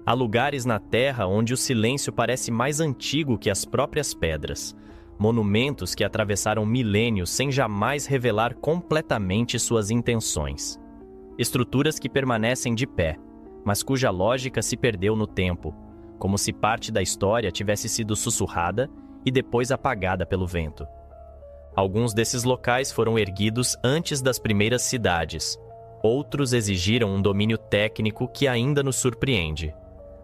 Há lugares na Terra onde o silêncio parece mais antigo que as próprias pedras. Monumentos que atravessaram milênios sem jamais revelar completamente suas intenções. Estruturas que permanecem de pé, mas cuja lógica se perdeu no tempo, como se parte da história tivesse sido sussurrada e depois apagada pelo vento. Alguns desses locais foram erguidos antes das primeiras cidades. Outros exigiram um domínio técnico que ainda nos surpreende.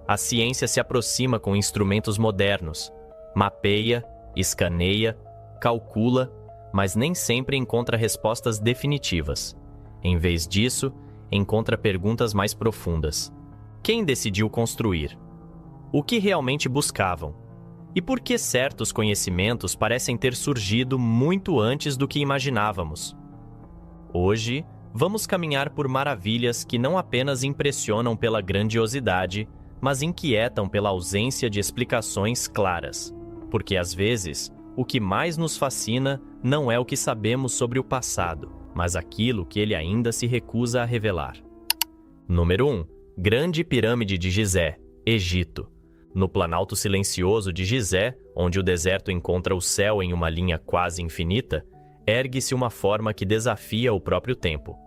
A ciência se aproxima com instrumentos modernos, mapeia, escaneia, calcula, mas nem sempre encontra respostas definitivas. Em vez disso, encontra perguntas mais profundas. Quem decidiu construir? O que realmente buscavam? E por que certos conhecimentos parecem ter surgido muito antes do que imaginávamos? Hoje, vamos caminhar por maravilhas que não apenas impressionam pela grandiosidade, mas inquietam pela ausência de explicações claras. Porque, às vezes, o que mais nos fascina não é o que sabemos sobre o passado, mas aquilo que ele ainda se recusa a revelar. Número 1. Grande Pirâmide de Gizé, Egito. No Planalto Silencioso de Gizé, onde o deserto encontra o céu em uma linha quase infinita, ergue-se uma forma que desafia o próprio tempo.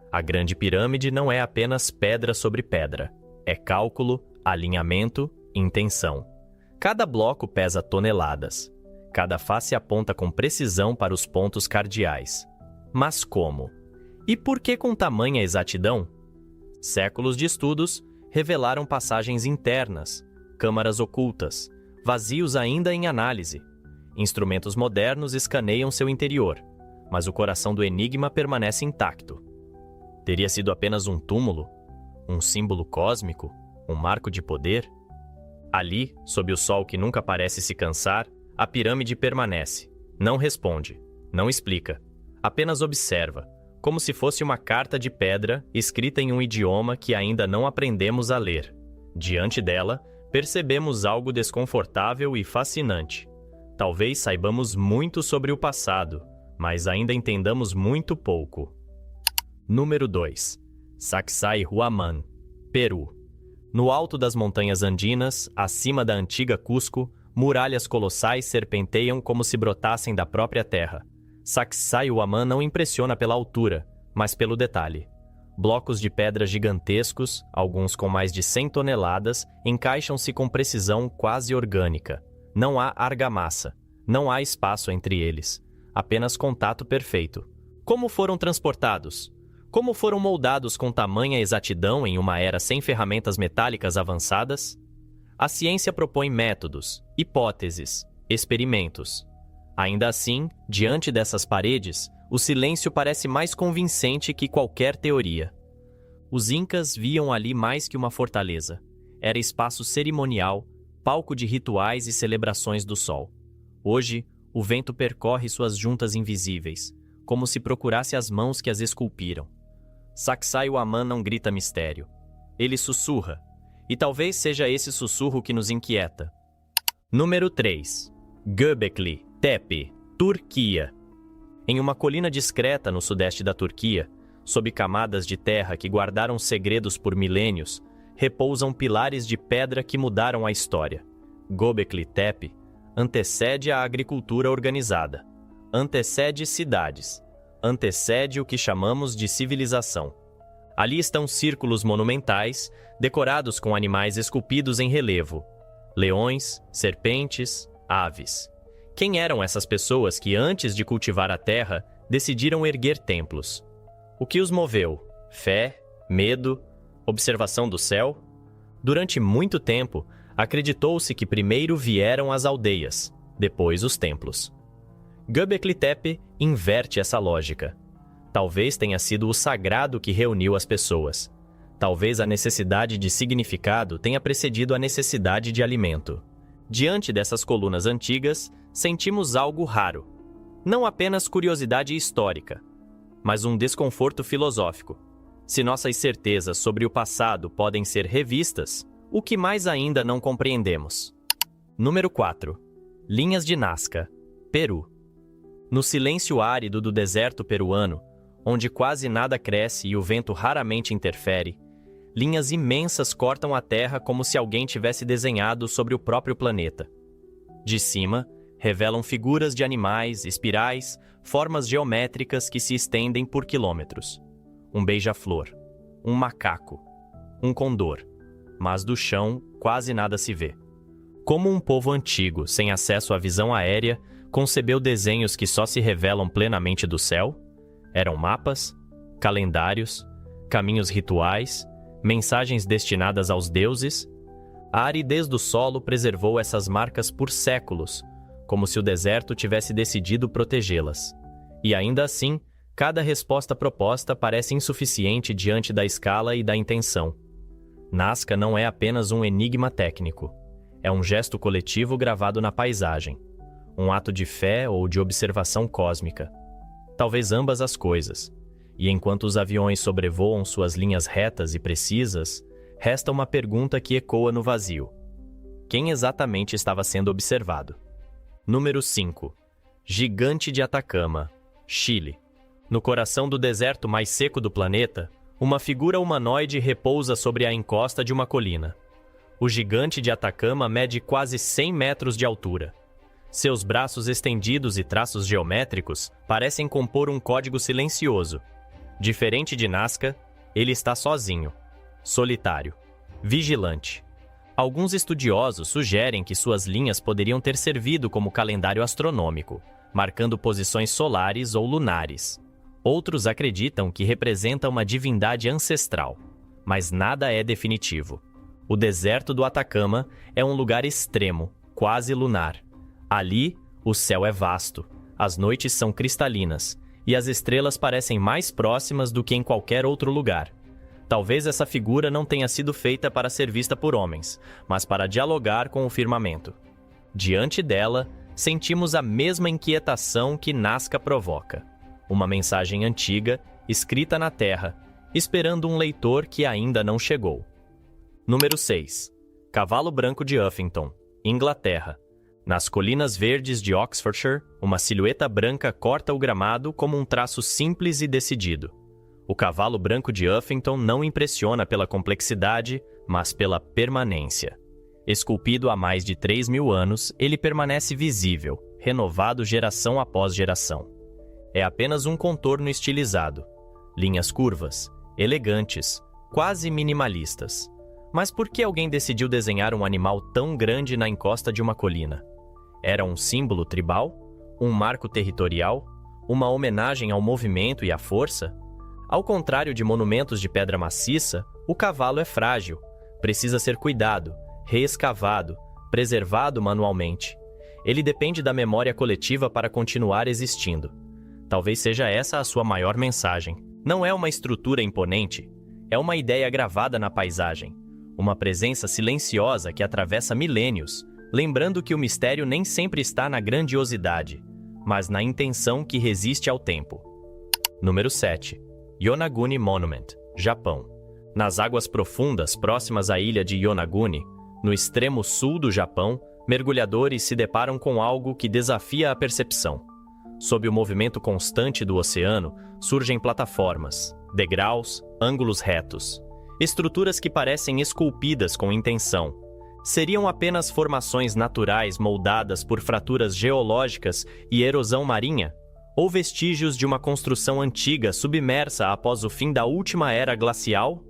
A Grande Pirâmide não é apenas pedra sobre pedra. É cálculo, alinhamento, intenção. Cada bloco pesa toneladas. Cada face aponta com precisão para os pontos cardeais. Mas como? E por que com tamanha exatidão? Séculos de estudos revelaram passagens internas, câmaras ocultas, vazios ainda em análise. Instrumentos modernos escaneiam seu interior, mas o coração do enigma permanece intacto. Teria sido apenas um túmulo? Um símbolo cósmico? Um marco de poder? Ali, sob o sol que nunca parece se cansar, a pirâmide permanece. Não responde, não explica, apenas observa, como se fosse uma carta de pedra escrita em um idioma que ainda não aprendemos a ler. Diante dela, percebemos algo desconfortável e fascinante. Talvez saibamos muito sobre o passado, mas ainda entendamos muito pouco. Número 2. Sacsayhuaman, Peru. No alto das montanhas andinas, acima da antiga Cusco, muralhas colossais serpenteiam como se brotassem da própria terra. Sacsayhuaman não impressiona pela altura, mas pelo detalhe. Blocos de pedra gigantescos, alguns com mais de 100 toneladas, encaixam-se com precisão quase orgânica. Não há argamassa, não há espaço entre eles, apenas contato perfeito. Como foram transportados? Como foram moldados com tamanha exatidão em uma era sem ferramentas metálicas avançadas? A ciência propõe métodos, hipóteses, experimentos. Ainda assim, diante dessas paredes, o silêncio parece mais convincente que qualquer teoria. Os incas viam ali mais que uma fortaleza. Era espaço cerimonial, palco de rituais e celebrações do sol. Hoje, o vento percorre suas juntas invisíveis, como se procurasse as mãos que as esculpiram. Sacsayhuaman não grita mistério. Ele sussurra, e talvez seja esse sussurro que nos inquieta. Número 3. Göbekli Tepe, Turquia. Em uma colina discreta no sudeste da Turquia, sob camadas de terra que guardaram segredos por milênios, repousam pilares de pedra que mudaram a história. Göbekli Tepe antecede a agricultura organizada, antecede cidades, antecede o que chamamos de civilização. Ali estão círculos monumentais, decorados com animais esculpidos em relevo, leões, serpentes, aves. Quem eram essas pessoas que, antes de cultivar a terra, decidiram erguer templos? O que os moveu? Fé? Medo? Observação do céu? Durante muito tempo, acreditou-se que primeiro vieram as aldeias, depois os templos. Göbekli Tepe inverte essa lógica. Talvez tenha sido o sagrado que reuniu as pessoas. Talvez a necessidade de significado tenha precedido a necessidade de alimento. Diante dessas colunas antigas, sentimos algo raro. Não apenas curiosidade histórica, mas um desconforto filosófico. Se nossas certezas sobre o passado podem ser revistas, o que mais ainda não compreendemos? Número 4. Linhas de Nazca, Peru. No silêncio árido do deserto peruano, onde quase nada cresce e o vento raramente interfere, linhas imensas cortam a Terra como se alguém tivesse desenhado sobre o próprio planeta. De cima, revelam figuras de animais, espirais, formas geométricas que se estendem por quilômetros. Um beija-flor, um macaco, um condor, mas do chão quase nada se vê. Como um povo antigo, sem acesso à visão aérea, concebeu desenhos que só se revelam plenamente do céu? Eram mapas, calendários, caminhos rituais, mensagens destinadas aos deuses? A aridez do solo preservou essas marcas por séculos, como se o deserto tivesse decidido protegê-las. E ainda assim, cada resposta proposta parece insuficiente diante da escala e da intenção. Nazca não é apenas um enigma técnico. É um gesto coletivo gravado na paisagem. Um ato de fé ou de observação cósmica. Talvez ambas as coisas. E enquanto os aviões sobrevoam suas linhas retas e precisas, resta uma pergunta que ecoa no vazio. Quem exatamente estava sendo observado? Número 5. Gigante de Atacama, Chile. No coração do deserto mais seco do planeta, uma figura humanoide repousa sobre a encosta de uma colina. O gigante de Atacama mede quase 100 metros de altura. Seus braços estendidos e traços geométricos parecem compor um código silencioso. Diferente de Nazca, ele está sozinho, solitário, vigilante. Alguns estudiosos sugerem que suas linhas poderiam ter servido como calendário astronômico, marcando posições solares ou lunares. Outros acreditam que representa uma divindade ancestral, mas nada é definitivo. O deserto do Atacama é um lugar extremo, quase lunar. Ali, o céu é vasto, as noites são cristalinas e as estrelas parecem mais próximas do que em qualquer outro lugar. Talvez essa figura não tenha sido feita para ser vista por homens, mas para dialogar com o firmamento. Diante dela, sentimos a mesma inquietação que Nazca provoca. Uma mensagem antiga, escrita na terra, esperando um leitor que ainda não chegou. Número 6. Cavalo Branco de Uffington, Inglaterra. Nas colinas verdes de Oxfordshire, uma silhueta branca corta o gramado como um traço simples e decidido. O cavalo branco de Uffington não impressiona pela complexidade, mas pela permanência. Esculpido há mais de 3.000 anos, ele permanece visível, renovado geração após geração. É apenas um contorno estilizado. Linhas curvas, elegantes, quase minimalistas. Mas por que alguém decidiu desenhar um animal tão grande na encosta de uma colina? Era um símbolo tribal? Um marco territorial? Uma homenagem ao movimento e à força? Ao contrário de monumentos de pedra maciça, o cavalo é frágil. Precisa ser cuidado, reescavado, preservado manualmente. Ele depende da memória coletiva para continuar existindo. Talvez seja essa a sua maior mensagem. Não é uma estrutura imponente, é uma ideia gravada na paisagem. Uma presença silenciosa que atravessa milênios, lembrando que o mistério nem sempre está na grandiosidade, mas na intenção que resiste ao tempo. Número 7. Yonaguni Monument, Japão. Nas águas profundas próximas à ilha de Yonaguni, no extremo sul do Japão, mergulhadores se deparam com algo que desafia a percepção. Sob o movimento constante do oceano, surgem plataformas, degraus, ângulos retos. Estruturas que parecem esculpidas com intenção. Seriam apenas formações naturais moldadas por fraturas geológicas e erosão marinha? Ou vestígios de uma construção antiga submersa após o fim da última era glacial?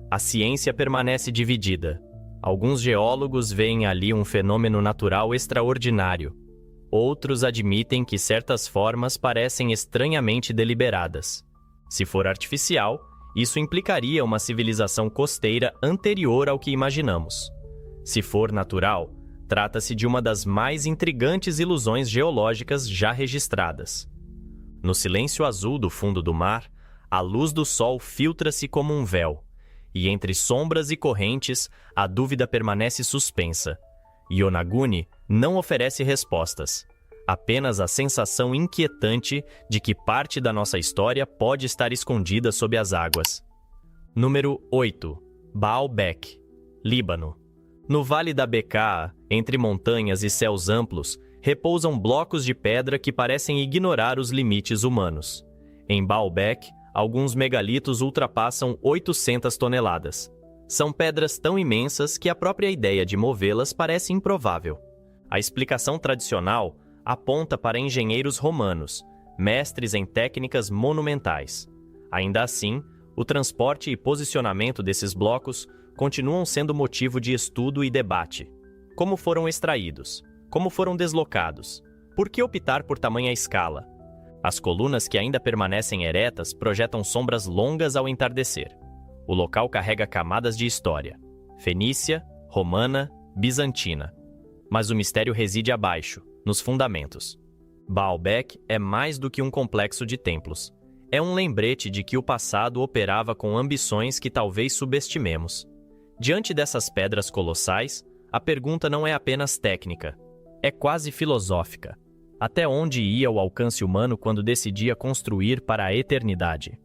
A ciência permanece dividida. Alguns geólogos veem ali um fenômeno natural extraordinário. Outros admitem que certas formas parecem estranhamente deliberadas. Se for artificial, isso implicaria uma civilização costeira anterior ao que imaginamos. Se for natural, trata-se de uma das mais intrigantes ilusões geológicas já registradas. No silêncio azul do fundo do mar, a luz do sol filtra-se como um véu, e entre sombras e correntes, a dúvida permanece suspensa. Yonaguni não oferece respostas, apenas a sensação inquietante de que parte da nossa história pode estar escondida sob as águas. Número 8. Baalbek, Líbano. No Vale da Bekaa, entre montanhas e céus amplos, repousam blocos de pedra que parecem ignorar os limites humanos. Em Baalbek, alguns megalitos ultrapassam 800 toneladas. São pedras tão imensas que a própria ideia de movê-las parece improvável. A explicação tradicional aponta para engenheiros romanos, mestres em técnicas monumentais. Ainda assim, o transporte e posicionamento desses blocos continuam sendo motivo de estudo e debate. Como foram extraídos? Como foram deslocados? Por que optar por tamanha escala? As colunas que ainda permanecem eretas projetam sombras longas ao entardecer. O local carrega camadas de história: fenícia, romana, bizantina. Mas o mistério reside abaixo, nos fundamentos. Baalbek é mais do que um complexo de templos. É um lembrete de que o passado operava com ambições que talvez subestimemos. Diante dessas pedras colossais, a pergunta não é apenas técnica, é quase filosófica. Até onde ia o alcance humano quando decidia construir para a eternidade?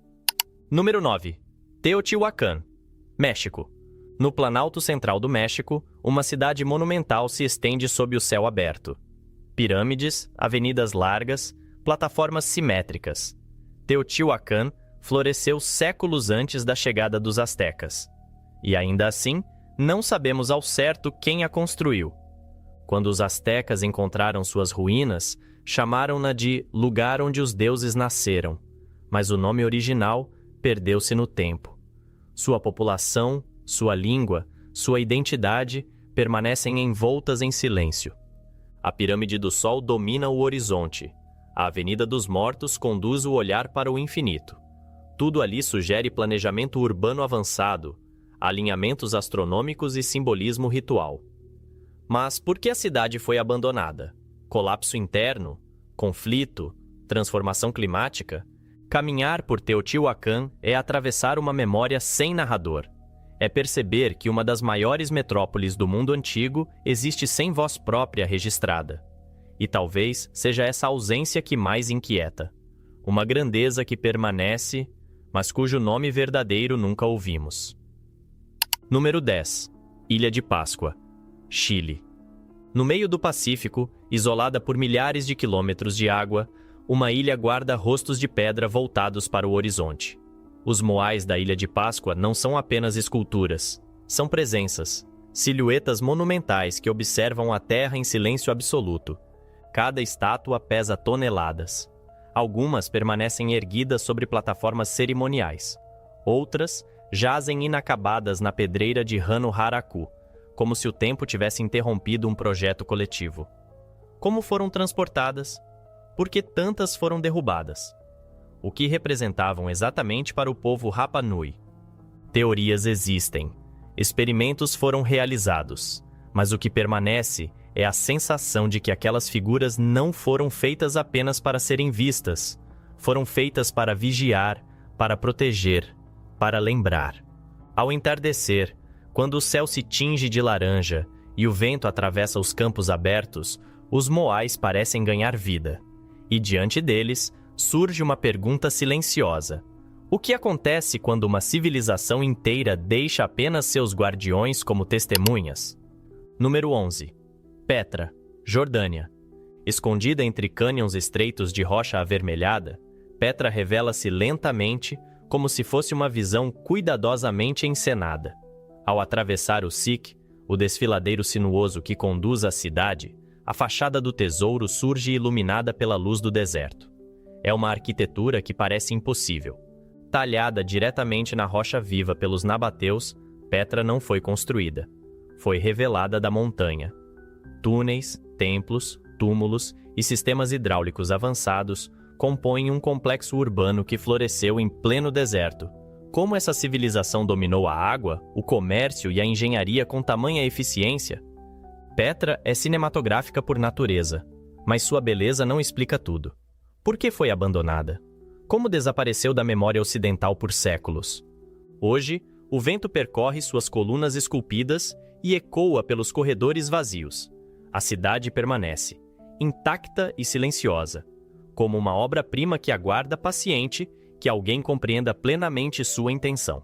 Número 9. Teotihuacan, México. No Planalto Central do México, uma cidade monumental se estende sob o céu aberto. Pirâmides, avenidas largas, plataformas simétricas. Teotihuacan floresceu séculos antes da chegada dos astecas. E ainda assim, não sabemos ao certo quem a construiu. Quando os astecas encontraram suas ruínas, chamaram-na de lugar onde os deuses nasceram, mas o nome original perdeu-se no tempo. Sua população, sua língua, sua identidade permanecem envoltas em silêncio. A Pirâmide do Sol domina o horizonte. A Avenida dos Mortos conduz o olhar para o infinito. Tudo ali sugere planejamento urbano avançado, alinhamentos astronômicos e simbolismo ritual. Mas por que a cidade foi abandonada? Colapso interno? Conflito? Transformação climática? Caminhar por Teotihuacan é atravessar uma memória sem narrador. É perceber que uma das maiores metrópoles do mundo antigo existe sem voz própria registrada. E talvez seja essa ausência que mais inquieta. Uma grandeza que permanece, mas cujo nome verdadeiro nunca ouvimos. Número 10. Ilha de Páscoa, Chile. No meio do Pacífico, isolada por milhares de quilômetros de água, uma ilha guarda rostos de pedra voltados para o horizonte. Os moais da Ilha de Páscoa não são apenas esculturas, são presenças, silhuetas monumentais que observam a terra em silêncio absoluto. Cada estátua pesa toneladas. Algumas permanecem erguidas sobre plataformas cerimoniais. Outras jazem inacabadas na pedreira de Rano Haraku, como se o tempo tivesse interrompido um projeto coletivo. Como foram transportadas? Por que tantas foram derrubadas? O que representavam exatamente para o povo Rapa Nui? Teorias existem, experimentos foram realizados, mas o que permanece é a sensação de que aquelas figuras não foram feitas apenas para serem vistas, foram feitas para vigiar, para proteger, para lembrar. Ao entardecer, quando o céu se tinge de laranja e o vento atravessa os campos abertos, os moais parecem ganhar vida. E diante deles, surge uma pergunta silenciosa. O que acontece quando uma civilização inteira deixa apenas seus guardiões como testemunhas? Número 11. Petra, Jordânia. Escondida entre cânions estreitos de rocha avermelhada, Petra revela-se lentamente, como se fosse uma visão cuidadosamente encenada. Ao atravessar o Siq, o desfiladeiro sinuoso que conduz à cidade, a fachada do tesouro surge iluminada pela luz do deserto. É uma arquitetura que parece impossível. Talhada diretamente na rocha viva pelos nabateus, Petra não foi construída. Foi revelada da montanha. Túneis, templos, túmulos e sistemas hidráulicos avançados compõem um complexo urbano que floresceu em pleno deserto. Como essa civilização dominou a água, o comércio e a engenharia com tamanha eficiência? Petra é cinematográfica por natureza, mas sua beleza não explica tudo. Por que foi abandonada? Como desapareceu da memória ocidental por séculos? Hoje, o vento percorre suas colunas esculpidas e ecoa pelos corredores vazios. A cidade permanece, intacta e silenciosa, como uma obra-prima que aguarda paciente que alguém compreenda plenamente sua intenção.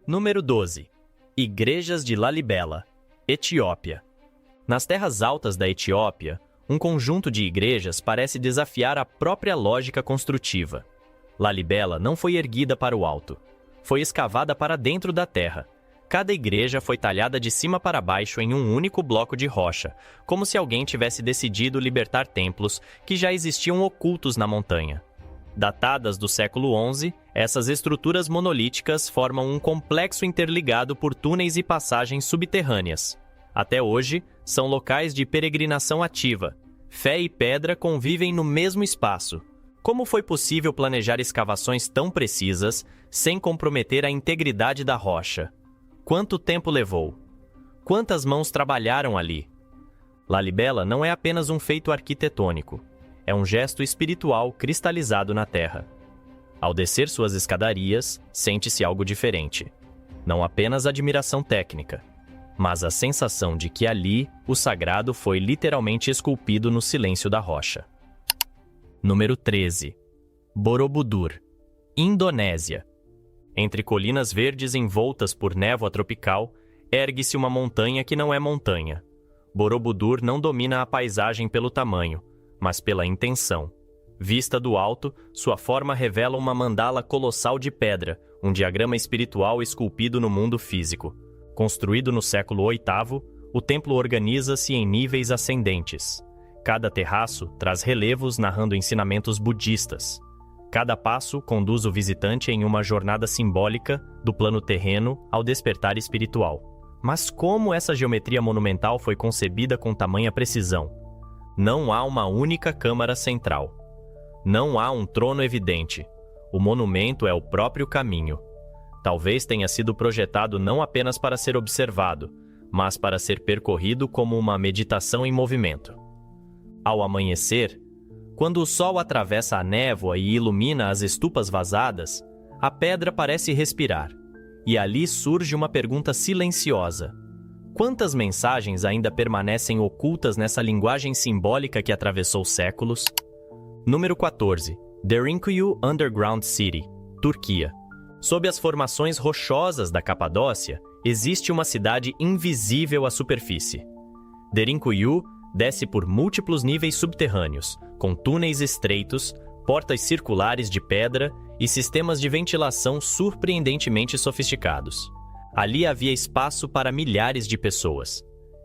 Número 12. Igrejas de Lalibela, Etiópia. Nas terras altas da Etiópia, um conjunto de igrejas parece desafiar a própria lógica construtiva. Lalibela não foi erguida para o alto. Foi escavada para dentro da terra, Cada igreja foi talhada de cima para baixo em um único bloco de rocha, como se alguém tivesse decidido libertar templos que já existiam ocultos na montanha. Datadas do século XI, essas estruturas monolíticas formam um complexo interligado por túneis e passagens subterrâneas. Até hoje, são locais de peregrinação ativa. Fé e pedra convivem no mesmo espaço. Como foi possível planejar escavações tão precisas sem comprometer a integridade da rocha? Quanto tempo levou? Quantas mãos trabalharam ali? Lalibela não é apenas um feito arquitetônico. É um gesto espiritual cristalizado na terra. Ao descer suas escadarias, sente-se algo diferente. Não apenas admiração técnica, mas a sensação de que ali o sagrado foi literalmente esculpido no silêncio da rocha. Número 13. Borobudur, Indonésia. Entre colinas verdes envoltas por névoa tropical, ergue-se uma montanha que não é montanha. Borobudur não domina a paisagem pelo tamanho, mas pela intenção. Vista do alto, sua forma revela uma mandala colossal de pedra, um diagrama espiritual esculpido no mundo físico. Construído no século VIII, o templo organiza-se em níveis ascendentes. Cada terraço traz relevos narrando ensinamentos budistas. Cada passo conduz o visitante em uma jornada simbólica do plano terreno ao despertar espiritual. Mas como essa geometria monumental foi concebida com tamanha precisão? Não há uma única câmara central. Não há um trono evidente. O monumento é o próprio caminho. Talvez tenha sido projetado não apenas para ser observado, mas para ser percorrido como uma meditação em movimento. Ao amanhecer, quando o sol atravessa a névoa e ilumina as estupas vazadas, a pedra parece respirar, e ali surge uma pergunta silenciosa. Quantas mensagens ainda permanecem ocultas nessa linguagem simbólica que atravessou séculos? Número 14. Derinkuyu Underground City, Turquia. Sob as formações rochosas da Capadócia, existe uma cidade invisível à superfície. Derinkuyu desce por múltiplos níveis subterrâneos, com túneis estreitos, portas circulares de pedra e sistemas de ventilação surpreendentemente sofisticados. Ali havia espaço para milhares de pessoas.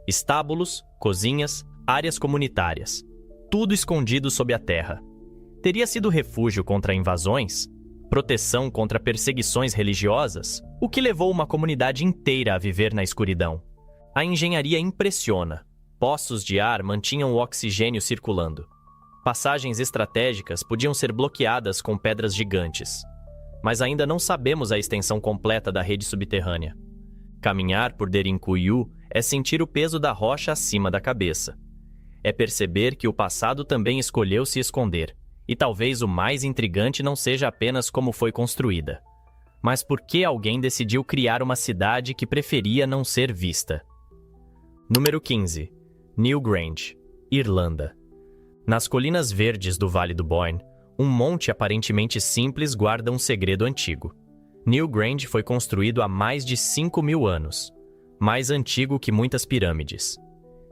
Estábulos, cozinhas, áreas comunitárias. Tudo escondido sob a terra. Teria sido refúgio contra invasões? Proteção contra perseguições religiosas? O que levou uma comunidade inteira a viver na escuridão? A engenharia impressiona. Poços de ar mantinham o oxigênio circulando. Passagens estratégicas podiam ser bloqueadas com pedras gigantes. Mas ainda não sabemos a extensão completa da rede subterrânea. Caminhar por Derinkuyu é sentir o peso da rocha acima da cabeça. É perceber que o passado também escolheu se esconder. E talvez o mais intrigante não seja apenas como foi construída, mas por que alguém decidiu criar uma cidade que preferia não ser vista. Número 15. Newgrange, Irlanda. Nas colinas verdes do Vale do Boyne, um monte aparentemente simples guarda um segredo antigo. Newgrange foi construído há mais de 5.000 anos, mais antigo que muitas pirâmides.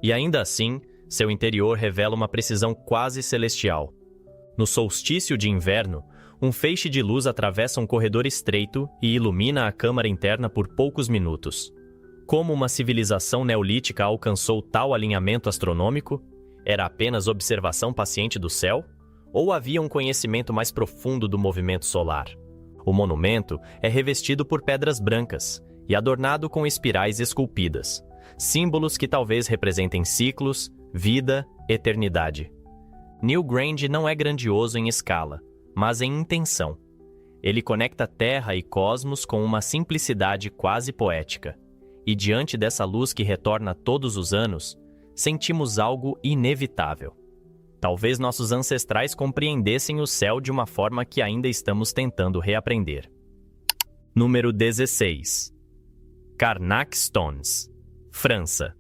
E ainda assim, seu interior revela uma precisão quase celestial. No solstício de inverno, um feixe de luz atravessa um corredor estreito e ilumina a câmara interna por poucos minutos. Como uma civilização neolítica alcançou tal alinhamento astronômico? Era apenas observação paciente do céu? Ou havia um conhecimento mais profundo do movimento solar? O monumento é revestido por pedras brancas e adornado com espirais esculpidas, símbolos que talvez representem ciclos, vida, eternidade. Newgrange não é grandioso em escala, mas em intenção. Ele conecta terra e cosmos com uma simplicidade quase poética. E diante dessa luz que retorna todos os anos, sentimos algo inevitável. Talvez nossos ancestrais compreendessem o céu de uma forma que ainda estamos tentando reaprender. Número 16. Carnac Stones, França.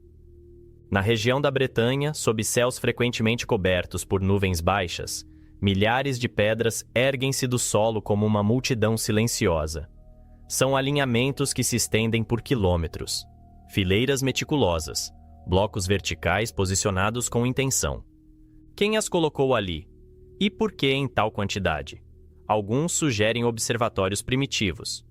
Na região da Bretanha, sob céus frequentemente cobertos por nuvens baixas, milhares de pedras erguem-se do solo como uma multidão silenciosa. São alinhamentos que se estendem por quilômetros, fileiras meticulosas, blocos verticais posicionados com intenção. Quem as colocou ali? E por que em tal quantidade? Alguns sugerem observatórios primitivos.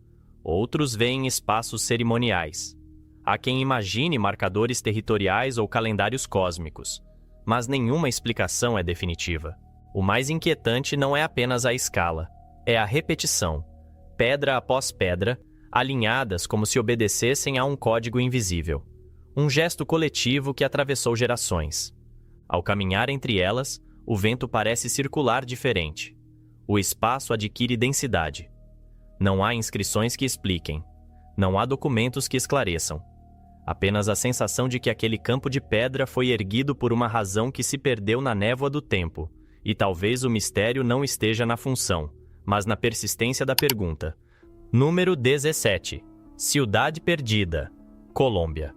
Outros veem espaços cerimoniais. Há quem imagine marcadores territoriais ou calendários cósmicos, mas nenhuma explicação é definitiva. O mais inquietante não é apenas a escala, é a repetição, pedra após pedra, alinhadas como se obedecessem a um código invisível. Um gesto coletivo que atravessou gerações. Ao caminhar entre elas, o vento parece circular diferente. O espaço adquire densidade. Não há inscrições que expliquem. Não há documentos que esclareçam. Apenas a sensação de que aquele campo de pedra foi erguido por uma razão que se perdeu na névoa do tempo. E talvez o mistério não esteja na função, mas na persistência da pergunta. Número 17. Ciudad Perdida, Colômbia.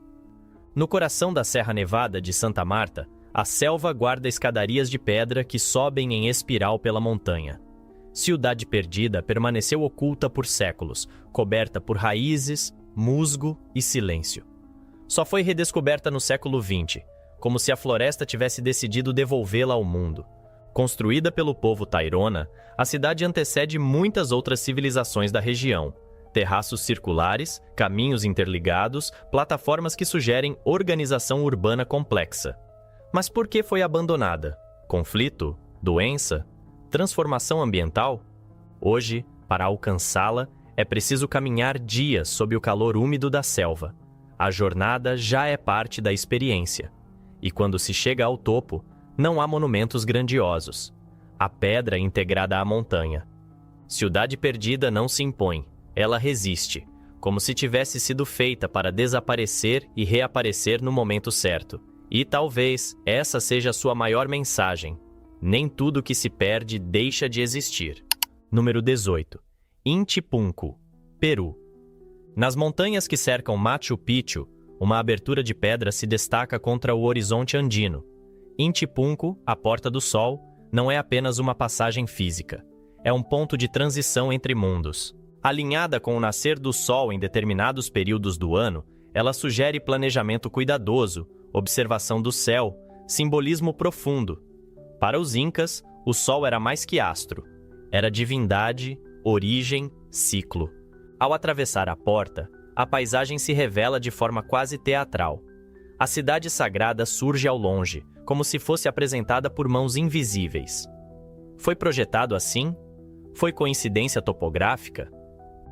No coração da Serra Nevada de Santa Marta, a selva guarda escadarias de pedra que sobem em espiral pela montanha. Ciudad Perdida permaneceu oculta por séculos, coberta por raízes, musgo e silêncio. Só foi redescoberta no século XX, como se a floresta tivesse decidido devolvê-la ao mundo. Construída pelo povo Tairona, a cidade antecede muitas outras civilizações da região. Terraços circulares, caminhos interligados, plataformas que sugerem organização urbana complexa. Mas por que foi abandonada? Conflito? Doença? Transformação ambiental? Hoje, para alcançá-la, é preciso caminhar dias sob o calor úmido da selva. A jornada já é parte da experiência. E quando se chega ao topo, não há monumentos grandiosos. A pedra integrada à montanha. Ciudad Perdida não se impõe, ela resiste, como se tivesse sido feita para desaparecer e reaparecer no momento certo. E talvez essa seja a sua maior mensagem. Nem tudo que se perde deixa de existir. Número 18. Intipunco, Peru. Nas montanhas que cercam Machu Picchu, uma abertura de pedra se destaca contra o horizonte andino. Intipunco, a Porta do Sol, não é apenas uma passagem física. É um ponto de transição entre mundos. Alinhada com o nascer do sol em determinados períodos do ano, ela sugere planejamento cuidadoso, observação do céu, simbolismo profundo. Para os incas, o sol era mais que astro. Era divindade, origem, ciclo. Ao atravessar a porta, a paisagem se revela de forma quase teatral. A cidade sagrada surge ao longe, como se fosse apresentada por mãos invisíveis. Foi projetado assim? Foi coincidência topográfica?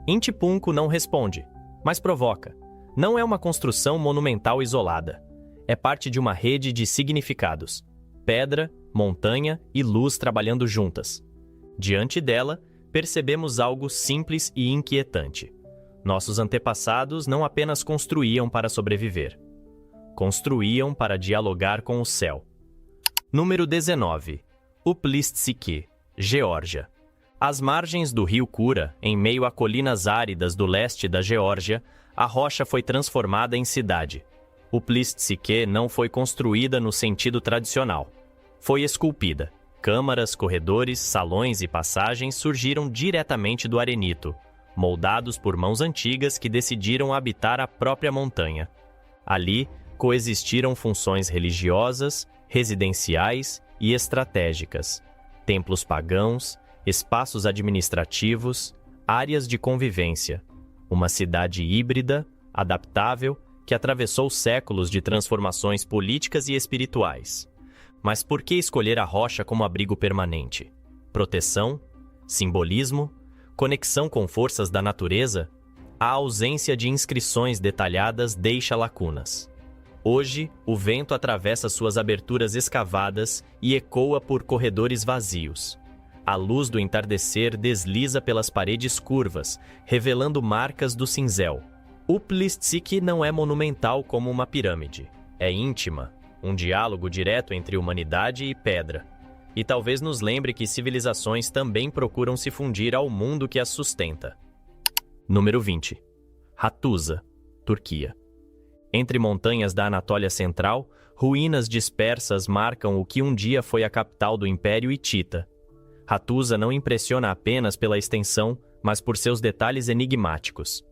Intipunco não responde, mas provoca. Não é uma construção monumental isolada. É parte de uma rede de significados. Pedra, montanha e luz trabalhando juntas. Diante dela, percebemos algo simples e inquietante. Nossos antepassados não apenas construíam para sobreviver. Construíam para dialogar com o céu. Número 19. Uplistsikhe, Geórgia. Às margens do rio Kura, em meio a colinas áridas do leste da Geórgia, a rocha foi transformada em cidade. Uplistsikhe não foi construída no sentido tradicional. Foi esculpida. Câmaras, corredores, salões e passagens surgiram diretamente do arenito, moldados por mãos antigas que decidiram habitar a própria montanha. Ali, coexistiram funções religiosas, residenciais e estratégicas, templos pagãos, espaços administrativos, áreas de convivência, uma cidade híbrida, adaptável, que atravessou séculos de transformações políticas e espirituais. Mas por que escolher a rocha como abrigo permanente? Proteção? Simbolismo? Conexão com forças da natureza? A ausência de inscrições detalhadas deixa lacunas. Hoje, o vento atravessa suas aberturas escavadas e ecoa por corredores vazios. A luz do entardecer desliza pelas paredes curvas, revelando marcas do cinzel. Uplistsikhe não é monumental como uma pirâmide. É íntima, um diálogo direto entre humanidade e pedra. E talvez nos lembre que civilizações também procuram se fundir ao mundo que as sustenta. Número 20. Hattusa, Turquia. Entre montanhas da Anatólia Central, ruínas dispersas marcam o que um dia foi a capital do Império Hitita. Hattusa não impressiona apenas pela extensão, mas por seus detalhes enigmáticos.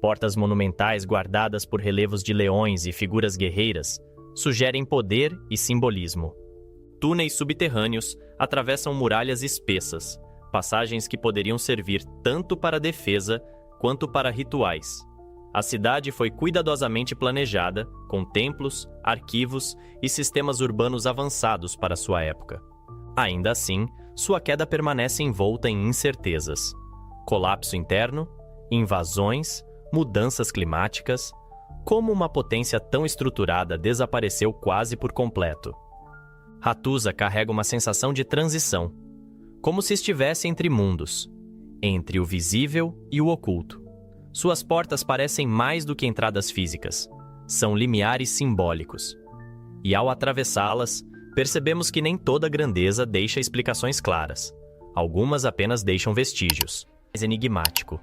Portas monumentais guardadas por relevos de leões e figuras guerreiras sugerem poder e simbolismo. Túneis subterrâneos atravessam muralhas espessas, passagens que poderiam servir tanto para defesa, quanto para rituais. A cidade foi cuidadosamente planejada, com templos, arquivos e sistemas urbanos avançados para sua época. Ainda assim, sua queda permanece envolta em incertezas. Colapso interno, invasões, mudanças climáticas. Como uma potência tão estruturada desapareceu quase por completo? Hattusa carrega uma sensação de transição, como se estivesse entre mundos, entre o visível e o oculto. Suas portas parecem mais do que entradas físicas, são limiares simbólicos. E ao atravessá-las, percebemos que nem toda grandeza deixa explicações claras. Algumas apenas deixam vestígios. Mais enigmático.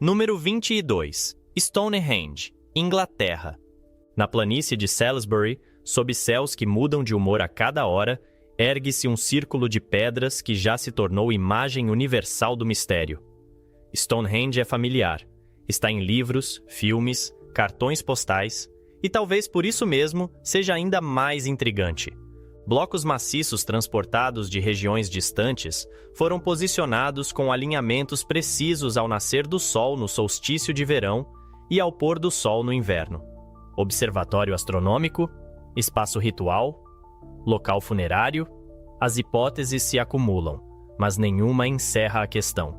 Número 22. Stonehenge, Inglaterra. Na planície de Salisbury, sob céus que mudam de humor a cada hora, ergue-se um círculo de pedras que já se tornou imagem universal do mistério. Stonehenge é familiar. Está em livros, filmes, cartões postais e talvez por isso mesmo seja ainda mais intrigante. Blocos maciços transportados de regiões distantes foram posicionados com alinhamentos precisos ao nascer do sol no solstício de verão e ao pôr do sol no inverno. Observatório astronômico, espaço ritual, local funerário, as hipóteses se acumulam, mas nenhuma encerra a questão.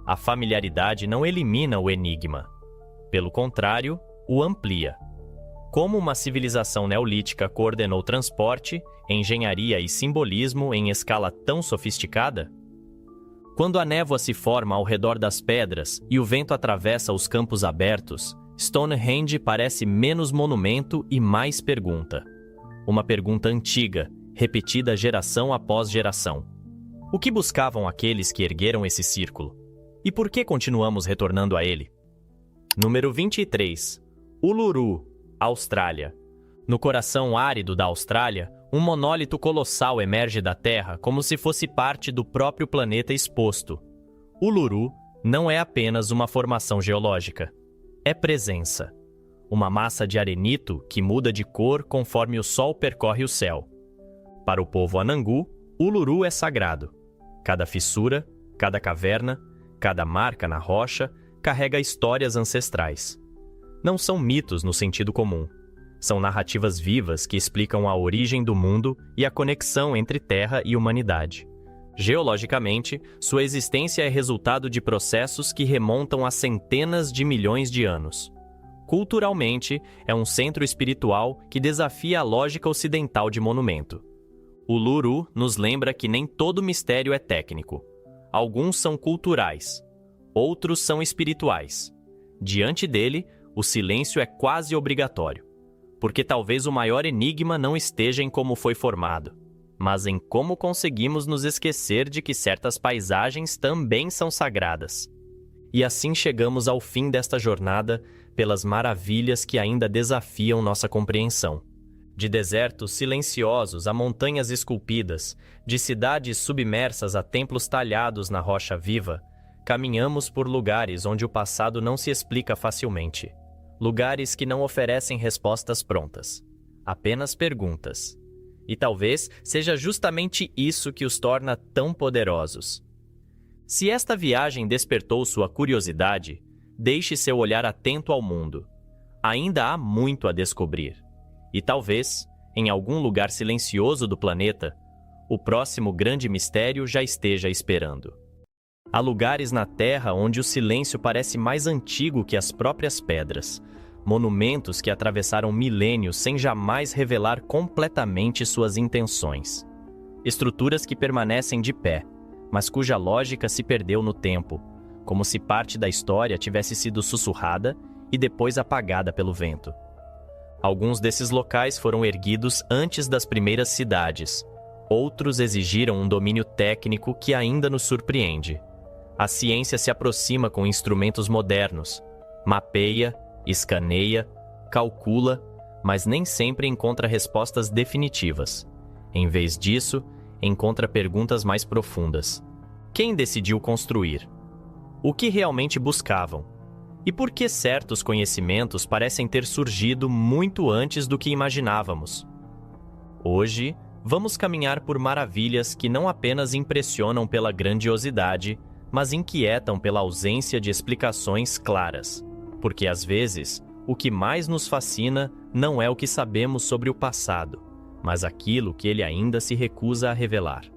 A familiaridade não elimina o enigma. Pelo contrário, o amplia. Como uma civilização neolítica coordenou transporte, engenharia e simbolismo em escala tão sofisticada? Quando a névoa se forma ao redor das pedras e o vento atravessa os campos abertos, Stonehenge parece menos monumento e mais pergunta. Uma pergunta antiga, repetida geração após geração. O que buscavam aqueles que ergueram esse círculo? E por que continuamos retornando a ele? Número 23. Uluru, Austrália. No coração árido da Austrália, um monólito colossal emerge da Terra como se fosse parte do próprio planeta exposto. Uluru não é apenas uma formação geológica. É presença. Uma massa de arenito que muda de cor conforme o sol percorre o céu. Para o povo Anangu, Uluru é sagrado. Cada fissura, cada caverna, cada marca na rocha carrega histórias ancestrais. Não são mitos no sentido comum. São narrativas vivas que explicam a origem do mundo e a conexão entre terra e humanidade. Geologicamente, sua existência é resultado de processos que remontam a centenas de milhões de anos. Culturalmente, é um centro espiritual que desafia a lógica ocidental de monumento. Uluru nos lembra que nem todo mistério é técnico. Alguns são culturais, outros são espirituais. Diante dele, o silêncio é quase obrigatório, porque talvez o maior enigma não esteja em como foi formado, mas em como conseguimos nos esquecer de que certas paisagens também são sagradas. E assim chegamos ao fim desta jornada pelas maravilhas que ainda desafiam nossa compreensão. De desertos silenciosos a montanhas esculpidas, de cidades submersas a templos talhados na rocha viva, caminhamos por lugares onde o passado não se explica facilmente. Lugares que não oferecem respostas prontas, apenas perguntas. E talvez seja justamente isso que os torna tão poderosos. Se esta viagem despertou sua curiosidade, deixe seu olhar atento ao mundo. Ainda há muito a descobrir. E talvez, em algum lugar silencioso do planeta, o próximo grande mistério já esteja esperando. Há lugares na Terra onde o silêncio parece mais antigo que as próprias pedras, monumentos que atravessaram milênios sem jamais revelar completamente suas intenções. Estruturas que permanecem de pé, mas cuja lógica se perdeu no tempo, como se parte da história tivesse sido sussurrada e depois apagada pelo vento. Alguns desses locais foram erguidos antes das primeiras cidades. Outros exigiram um domínio técnico que ainda nos surpreende. A ciência se aproxima com instrumentos modernos, mapeia, escaneia, calcula, mas nem sempre encontra respostas definitivas. Em vez disso, encontra perguntas mais profundas. Quem decidiu construir? O que realmente buscavam? E por que certos conhecimentos parecem ter surgido muito antes do que imaginávamos? Hoje, vamos caminhar por maravilhas que não apenas impressionam pela grandiosidade, mas inquietam pela ausência de explicações claras, porque às vezes o que mais nos fascina não é o que sabemos sobre o passado, mas aquilo que ele ainda se recusa a revelar.